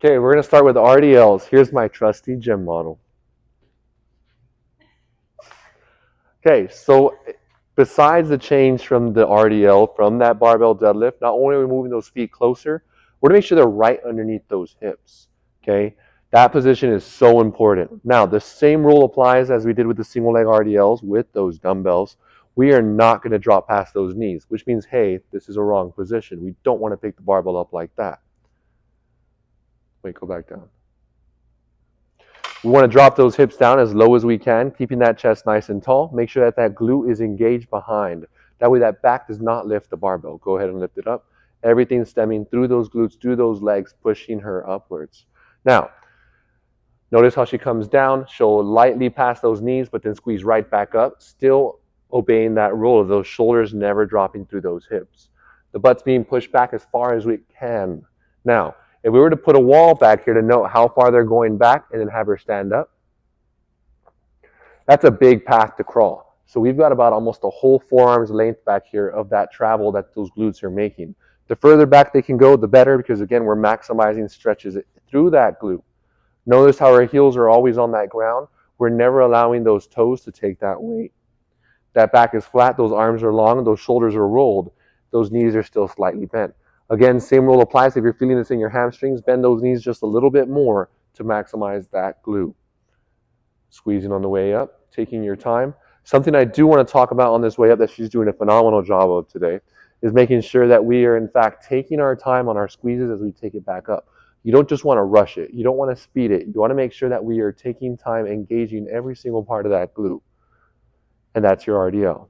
Okay, we're going to start with RDLs. Here's my trusty gym model. Okay, so besides the change from the RDL, from that barbell deadlift, not only are we moving those feet closer, we're going to make sure they're right underneath those hips. Okay, that position is so important. Now, the same rule applies as we did with the single leg RDLs with those dumbbells. We are not going to drop past those knees, which means, hey, this is a wrong position. We don't want to pick the barbell up like that. Wait, go back down. We want to drop those hips down as low as we can, keeping that chest nice and tall. Make sure that that glute is engaged behind. That way that back does not lift the barbell. Go ahead and lift it up. Everything stemming through those glutes, through those legs, pushing her upwards. Now, notice how she comes down. She'll lightly pass those knees, but then squeeze right back up, still obeying that rule of those shoulders never dropping through those hips. The butt's being pushed back as far as we can. Now, if we were to put a wall back here to note how far they're going back and then have her stand up, that's a big path to crawl. So we've got about almost a whole forearm's length back here of that travel that those glutes are making. The further back they can go, the better, because again, we're maximizing stretches through that glute. Notice how our heels are always on that ground. We're never allowing those toes to take that weight. That back is flat, those arms are long, those shoulders are rolled, those knees are still slightly bent. Again, same rule applies. If you're feeling this in your hamstrings, bend those knees just a little bit more to maximize that glute. Squeezing on the way up, taking your time. Something I do want to talk about on this way up that she's doing a phenomenal job of today is making sure that we are in fact taking our time on our squeezes as we take it back up. You don't just want to rush it. You don't want to speed it. You want to make sure that we are taking time, engaging every single part of that glute. And that's your RDL.